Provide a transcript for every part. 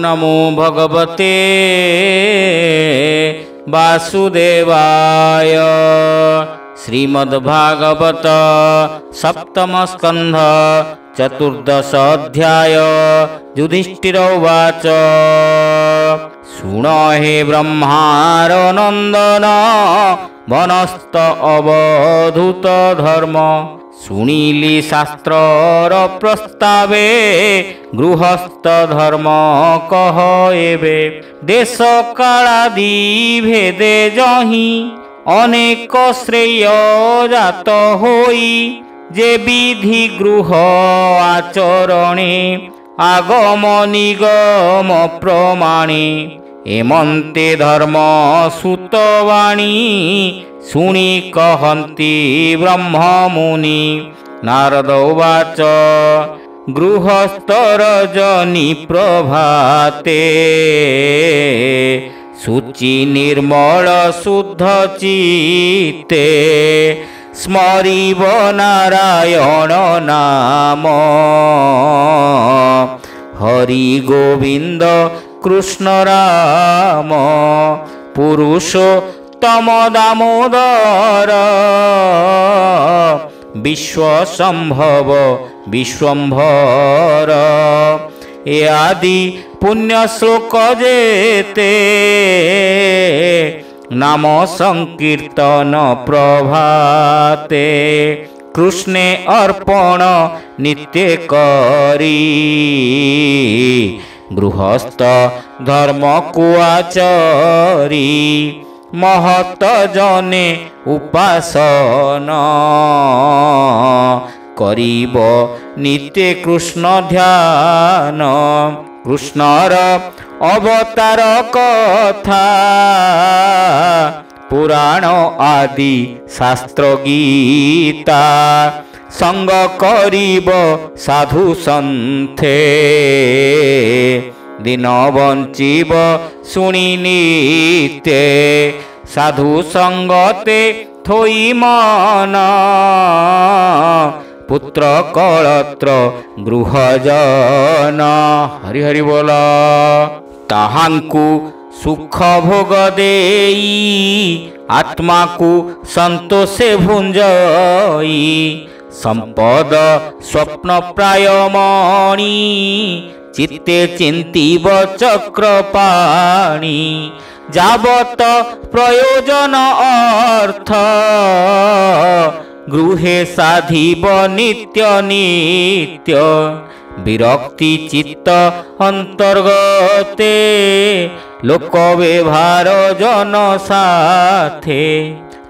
नमो भगवते वासुदेवाय। श्रीमद्भागवत सप्तम स्कंध चतुर्दश अध्याय। युधिष्ठिर उवाच शुण हे ब्रह्मार नंदन वनस्थ अवधूत धर्म। शुणिली शास्त्रर प्रस्तावे गृहस्थ धर्म कह एबे। देश कालादि भेदे जहि अनेक श्रेय जात होई। जे विधि गृह आचरणे आगम निगम प्रमाणे। एमंते धर्म सुतवाणी शुणी कहन्ति ब्रह्म मुनि। नारद उवाच गृहस्थ रजनी प्रभाते। शुचि निर्मल शुद्ध चित्ते स्मरिव नारायण नाम। हरि गोविंद कृष्ण राम पुरुषोत्तम दामोदर। विश्वसंभव विश्वंभर। ए आदि पुण्य श्लोक जेते नाम संकीर्तन प्रभाते। कृष्णे अर्पण नित्य करी गृहस्थ धर्म कुआचरी। महत जने उपासन करिब नित्य कृष्ण ध्यान। कृष्णर अवतार कथा पुराण आदि शास्त्र गीता। संग करिब साधु सन्थे दिन बंचिब शुणी नित्य। साधु संगते थोई मन पुत्र कलत्र गृहजन। हरि हरि बोल। ताहांकु सुख भोग देई आत्मा को संतोषे भुंजई। संपद स्वप्न प्राय मणि चित्ते चिंतीब चक्रपाणि। जावत प्रयोजन अर्थ गृहे साधिब नित्य नित्य। विरक्ति चित्त अंतर्गते लोक व्यवहार जन साथे।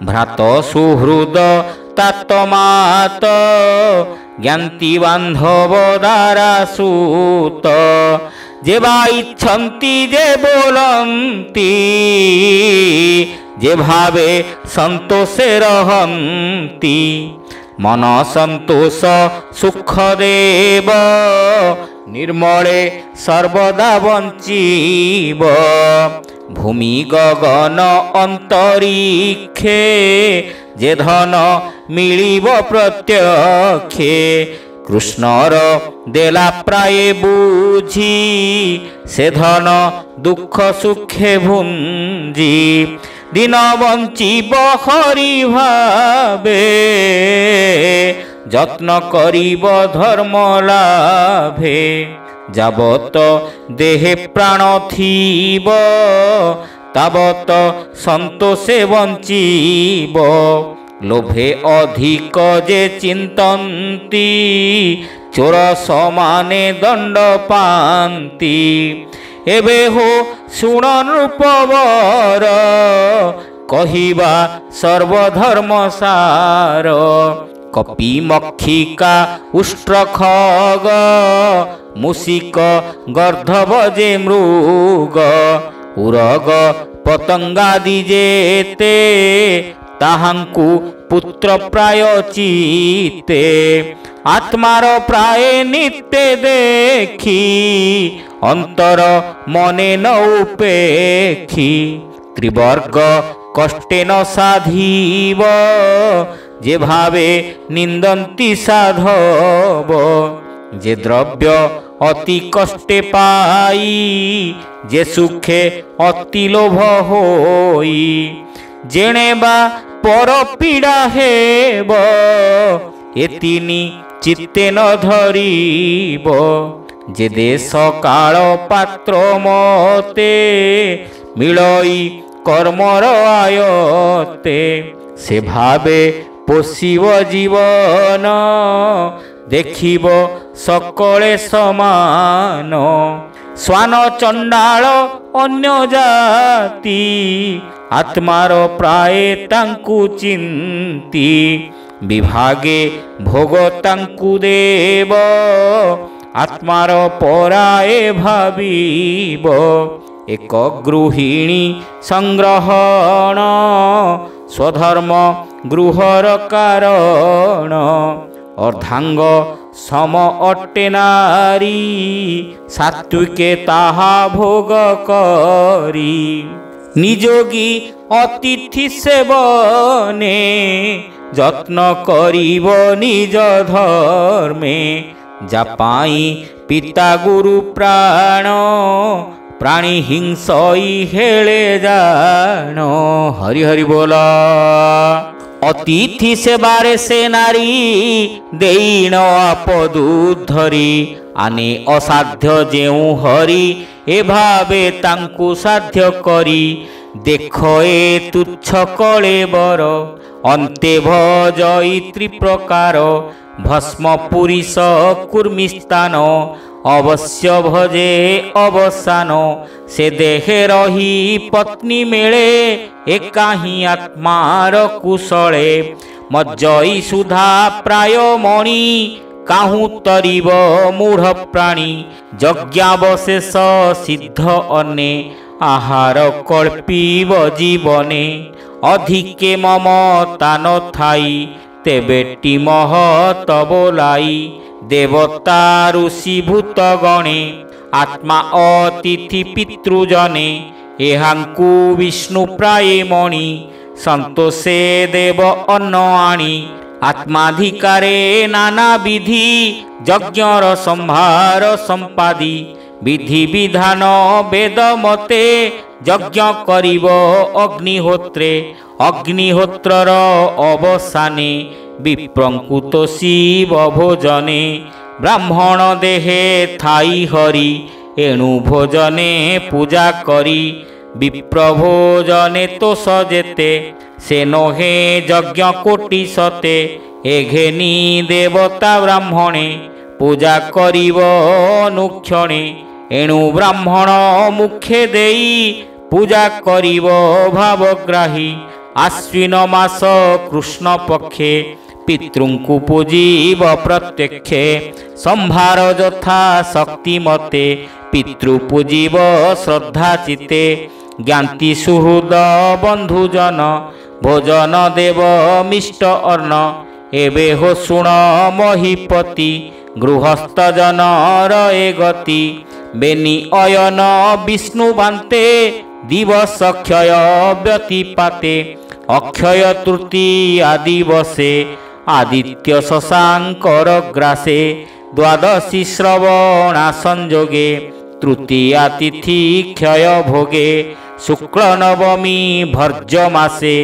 भ्रात सुहृद तातमात ज्ञाति बांधव दारा सूत। जे बा इच्छन्ति जे बोलन्ति जे भावे संतोषे रहन्ति। मन संतोष सुख देव निर्मले सर्वदा बंचीब। भूमि गगन अंतरिक्षे जे धन मिलिब प्रत्यक्षे। कृष्णर देला प्राय बुझी से धन दुख सुखे भुंजी। दिन बंचिब हरि भावे जत्न करिब धर्म लाभे। जावत देहे प्राण थीब तावत संतोषे बंचीब। लोभे अधिक जे चिंतन्ति चोर समाने दंड पान्ति। एबे हो शुण नृपवर कहिबा सर्वधर्म सार। कपि मक्षिका उष्ट्र खग मूषिक गर्दभ जे मृग। उरग पतंगादि जेते ताहांकु पुत्र प्राय चिते। आत्मार प्राय नित्य देखी अंतर मने न उपेक्षी। त्रिवर्ग कष्टे न साधिब जे भावे निंदन्ति साधव। जे द्रव्य অতি কষ্টে পাই, যে সুখে অতি লোভ হই। যেণে বা পর পীড়া হেব, এতিনি চিত্তে ন ধরিব। যে দেশ কাଳ পাত্র মতে, মিଳଇ কর্মর আয়তে। সে ভাবে পোষিব জীবন, ଦେଖିବ সকଳେ ସମାନ। ଶ୍ୱାନ ଚଣ୍ଡାଳ ଅନ୍ୟ ଜାତି, ଆତ୍ମାର ପ୍ରାୟ ତାଙ୍କୁ ଚିନ୍ତି। ବିଭାଗେ ଭୋଗ ତାଙ୍କୁ ଦେବ, ଆତ୍ମାର ପରାଏ ଭାବିବ। ଏକ ଗୃହିଣୀ ସଂଗ୍ରହଣ, ସ୍ୱଧର୍ମ ଗୃହର କାରଣ। ଅର୍ଦ୍ଧାଙ୍ଗ ସମ ଅଟେ ନାରୀ, ସାତ୍ୱିକେ ତାହା ଭୋଗ କରି। ନିଯୋଗୀ ଅତିଥି ସେବନେ, ଯତ୍ନ କରିବ ନିଜ ଧର୍ମେ। ଯା ପାଇଁ ପିତା ଗୁରୁ ପ୍ରାଣ, ପ୍ରାଣୀ ହିଂସଇ ହେଳେ ଜାଣ। ହରି ହରି ବୋଲ। ଅତିଥି ସେବାରେ ସେ ନାରୀ, ଦେଇଣ ଆପଦୁ ଧରି। ଆନେ ଅସାଧ୍ୟ ଯେଉଁ ହରି, ଏ ଭାବେ ତାଙ୍କୁ ସାଧ୍ୟ କରି। ଦେଖ ଏ ତୁଚ୍ଛ କଳେବର, ଅନ୍ତେ ଭଜଇ ତ୍ରିପ୍ରକାର। ଭସ୍ମ ପୁରୀଶ କୁର୍ମି ସ୍ଥାନ, ଅବଶ୍ୟ ଭଜେ ଅବସାନ। ସେ ଦେହେ ରହି ପତ୍ନୀ ମିଳେ, ଏକାହିଁ ଆତ୍ମାର କୁଶଳେ। ମଜ୍ଜଇ ସୁଧା ପ୍ରାୟ ମଣି, କାହୁଁ ତରିବ ମୂଢ଼ ପ୍ରାଣୀ। ଯଜ୍ଞାବଶେଷ ସିଦ୍ଧ ଅନେ, ଆହାର କଳ୍ପିବ ଜୀବନେ। ଅଧିକେ ମମତା ନ ଥାଇ, ତେବେଟି ମହତ ବୋଲାଇ। ଦେବତା ଋଷି ଭୂତ ଗଣେ, ଆତ୍ମା ଅତିଥି ପିତୃଜନେ। ଏହାଙ୍କୁ ବିଷ୍ଣୁ ପ୍ରାୟ ମଣି, ସନ୍ତୋଷେ ଦେବ ଅନ୍ନ ଆଣି। ଆତ୍ମାଧିକାରେ ନାନା ବିଧି, ଯଜ୍ଞର ସମ୍ଭାର ସମ୍ପାଦି। ବିଧି ବିଧାନ ବେଦ ମତେ, ଯଜ୍ଞ କରିବ ଅଗ୍ନିହୋତ୍ରେ। ଅଗ୍ନିହୋତ୍ରର ଅବସାନେ, ବିପ୍ରଙ୍କୁ ତୋଷିବ ଭୋଜନେ। ବ୍ରାହ୍ମଣ ଦେହେ ଥାଇ ହରି, ଏଣୁ ଭୋଜନେ ପୂଜା କରି। ବିପ୍ର ଭୋଜନେ ତୋଷ ଯେତେ, ସେ ନୋହେ ଯଜ୍ଞ କୋଟି ସତେ। ଏ ଘେନି ଦେବତା ବ୍ରାହ୍ମଣେ, ପୂଜା କରିବ ଅନୁକ୍ଷଣେ। ଏଣୁ ବ୍ରାହ୍ମଣ ମୁଖେ ଦେଇ, ପୂଜା କରିବ ଭାବଗ୍ରାହୀ। ଆଶ୍ୱିନ ମାସ କୃଷ୍ଣ ପକ୍ଷେ, ପିତୃଙ୍କୁ ପୂଜିବ ପ୍ରତ୍ୟକ୍ଷେ। ସମ୍ଭାର ଯଥା ଶକ୍ତି ମତେ, ପିତୃ ପୂଜିବ ଶ୍ରଦ୍ଧା ଚିତେ। ଜ୍ଞାତି ସୁହୃଦ ବନ୍ଧୁଜନ, ଭୋଜନ ଦେବ ମିଷ୍ଟ ଅନ୍ନ। ଏବେ ହୋ ଶୁଣ ମହୀପତି, ଗୃହସ୍ଥ ଜନର ଏ ଗତି। ବେନି ଅୟନ ବିଷ୍ଣୁ ବାନ୍ତେ, ଦିବସ କ୍ଷୟ ବ୍ୟତିପାତେ। ଅକ୍ଷୟ ତୃତୀୟା ଦିବସେ, ଆଦିତ୍ୟ ଶଶାଙ୍କର ଗ୍ରାସେ। ଦ୍ୱାଦଶୀ ଶ୍ରବଣା ସଂଯୋଗେ, ତୃତୀୟା ତିଥି କ୍ଷୟ ଭୋଗେ। ଶୁକ୍ଳ ନବମୀ ଭର୍ଜ ମାସେ,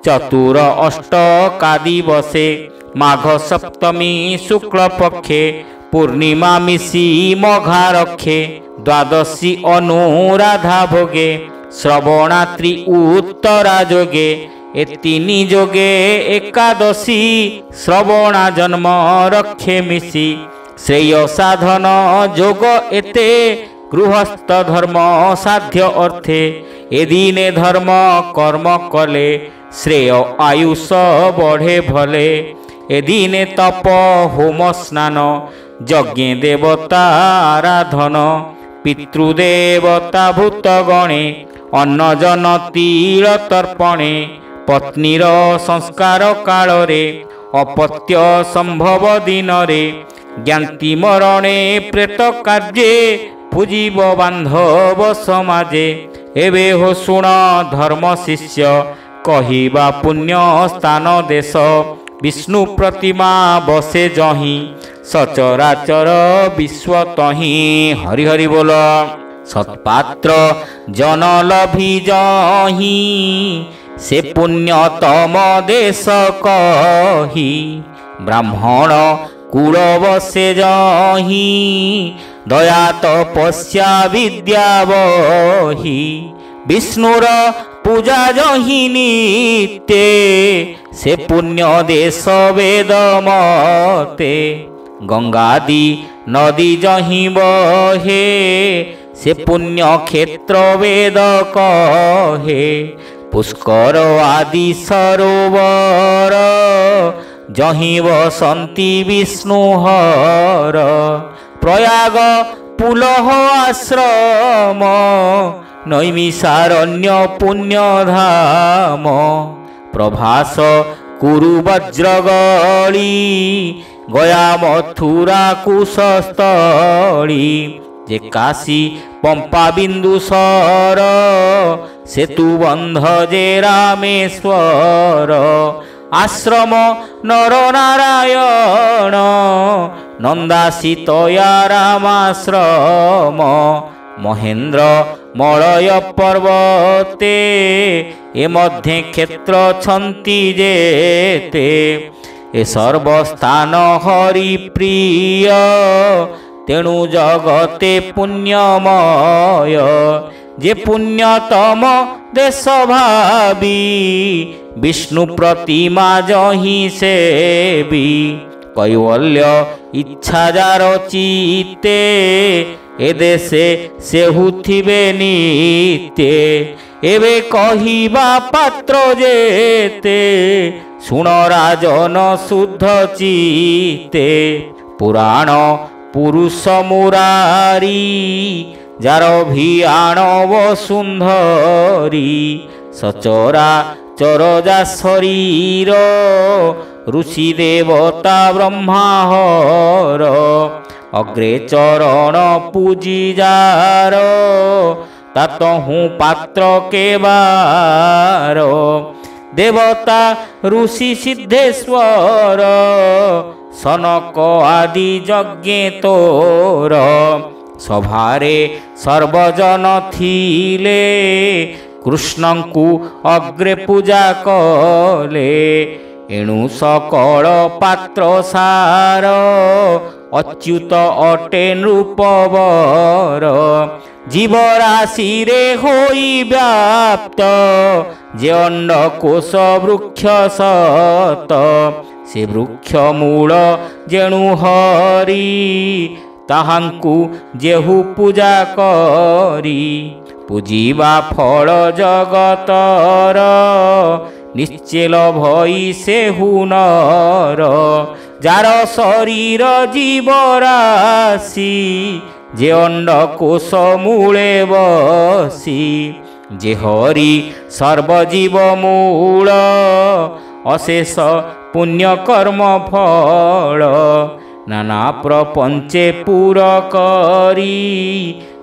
ଚତୁର ଅଷ୍ଟକା ଦିବସେ। ମାଘ ସପ୍ତମୀ ଶୁକ୍ଳ ପକ୍ଷେ, ପୂର୍ଣ୍ଣିମା ମିଶି ମଘା ରକ୍ଷେ। ଦ୍ୱାଦଶୀ ଅନୁରାଧା ଭୋଗେ, ଶ୍ରବଣାତ୍ରି ଉତ୍ତରା ଯୋଗେ। ଏ ତିନି ଯୋଗେ ଏକାଦଶୀ, ଶ୍ରବଣା ଜନ୍ମ ରକ୍ଷେ ମିଶି। ଶ୍ରେୟ ସାଧନ ଯୋଗ ଏତେ, ଗୃହସ୍ଥ ଧର୍ମ ସାଧ୍ୟ ଅର୍ଥେ। ଏ ଦିନେ ଧର୍ମ କର୍ମ କଲେ, ଶ୍ରେୟ ଆୟୁଷ ବଢ଼େ ଭଲେ। ଏ ଦିନେ ତପ ହୋମ ସ୍ନାନ, ଯଜ୍ଞେ ଦେବତା ଆରାଧନ। ପିତୃଦେବତା ଭୂତ ଗଣେ, ଅନ୍ନ ଜନ ତିଳ ତର୍ପଣେ। ପତ୍ନୀର ସଂସ୍କାର କାଳରେ, ଅପତ୍ୟ ସମ୍ଭବ ଦିନରେ। ଜ୍ଞାତି ମରଣେ ପ୍ରେତ କାର୍ଯ୍ୟେ, ପୂଜିବ ବାନ୍ଧବ ସମାଜେ। ଏବେ ହୋ ଶୁଣ ଧର୍ମ ଶିଷ୍ୟ, କହିବା ପୁଣ୍ୟ ସ୍ଥାନ ଦେଶ। ବିଷ୍ଣୁ ପ୍ରତିମା ବସେ ଯହିଁ, सचराचर विश्व तहि हरि हरि बोल। सत्पात्र जन लभी जहि से पुण्यतम देश कही। ब्राह्मण कुल बसे जहि दया तपस्या विद्या बही। विष्णुर पूजा जहि नित्य से पुण्य देश वेद मते। गंगादि नदी जहि बहे से पुण्य क्षेत्र वेद कहे। पुष्कर आदि सरोवर जहि बसंती विष्णुहर। प्रयाग पुलह आश्रम नैमिषारण्य पुण्यधाम। प्रभास कुरु वज्रगली गया मथुरा कुशस्थली। जे काशी पंपा बिंदुसर सेतु बंध जे रामेश्वर। आश्रम नर नारायण नंदासीतया रामाश्रम। महेन्द्र मलय पर्वते ए मध्य क्षेत्र छन्ति जेते। ए सर्वस्थान हरि प्रिय तेणु जगते पुण्यमय। जे पुण्यतम देश भावी विष्णु प्रतिमा जहि सेवी। कैवल्य इच्छा जार चित्ते ए देशे सेहुथिबे नित्य। एबे कहिबा पात्र जेते शुण राजन शुद्ध चित्ते। पुराण पुरुष मुरारी जार भियाण वसुंधरी। सचरा चरजा शरीर ऋषि देवता ब्रह्माहर। अग्रे चरण पूजी जार तातहु पात्र केबार। देवता ऋषि सिद्धेश्वर सनक आदि यज्ञे तोर। सभारे सर्वजन थिले कृष्णंकु अग्रे पूजा कले। एणु सकल पात्र सार अच्युत अटे नृपवर। जीवराशि रे होई व्याप्त जे अंडकोश वृक्ष सत। से वृक्ष मूल जेणु हरि ताहांकु जेहु पूजा करी। पूजिबा फल जगतर निश्चल भई सेहु नर। जार शरीर जीवराशि जे अंडकोश मूले बसी। जे हरि सर्वजीव मूल अशेष पुण्य कर्म फल। नाना प्रपंचे पूर करी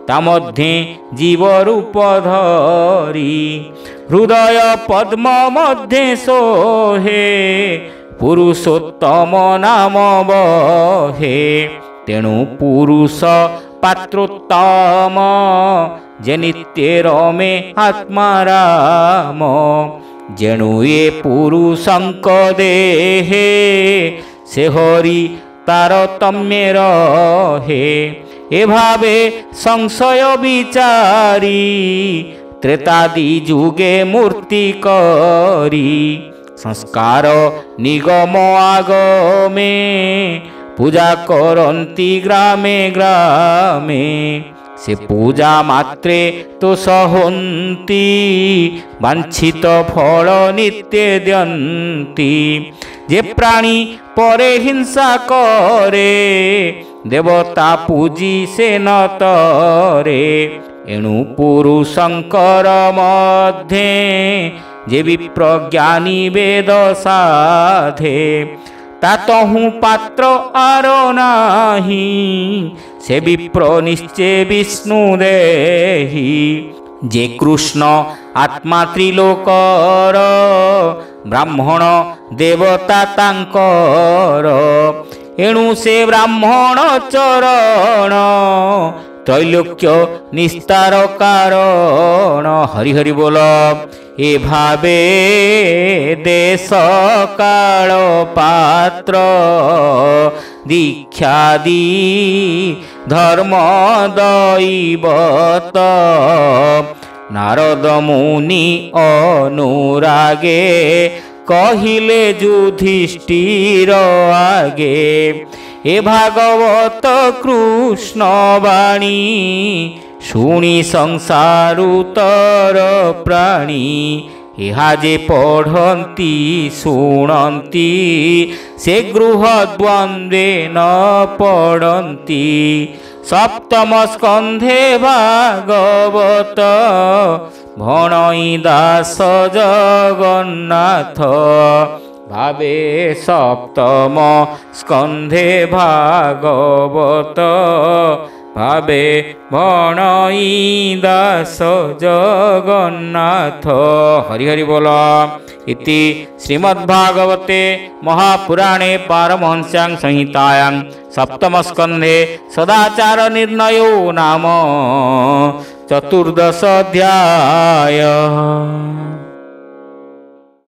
ता मध्य जीव रूप धरी। हृदय पद्म मध्य सोहे पुरुषोत्तम नाम बहे। तेणु पुरुष पात्रोत्तम जे नित्य रमे आत्मा राम। जेणु ये पुरुषंक देहे से हरि तारतम्ये रहे। ए भावे संशय विचारी त्रेतादि जुगे मूर्ति करी। संस्कार निगम आगमे पूजा करन्ति ग्रामे ग्रामे। से पूजा मात्रे तो सहन्ति वांछित फल नित्य द्यन्ति। जे प्राणी परे हिंसा करे देवता पूजी से न तरे। एणु पुरुषंकर मध्ये जे विप्रज्ञानी वेद साधे। तातहु पात्र आरो नाही से विप्र निश्चय विष्णु देहि। जे कृष्ण आत्मा त्रिलोकर ब्राह्मण देवता तांकर। एणु से ब्राह्मण चरण त्रैलोक्य निस्तार कारण। हरि हरि बोल। ए भावे देश काल पात्र दीक्षादी धर्म दैवत नारद मुनि अनुरागे कहिले युधिष्ठिर आगे। ए भागवत कृष्ण वाणी शुणी संसारुतर प्राणी। ଏହା ଯେ ପଢ଼ନ୍ତି ଶୁଣନ୍ତି ସେ ଗୃହ ଦ୍ୱନ୍ଦ୍ୱେ ନ ପଡ଼ନ୍ତି। ସପ୍ତମ ସ୍କନ୍ଧେ ଭାଗବତ ଭଣଇ ଦାସ ଜଗନ୍ନାଥ। ଭାବେ ସପ୍ତମ ସ୍କନ୍ଧେ ଭାଗବତ भावे भणई दास जगन्नाथ। हरि हरि बोल। इति श्रीमद्भागवते महापुराणे पारमहंस्यां संहितायां सप्तमस्कन्धे सदाचार निर्णयो नाम 14 अध्याय।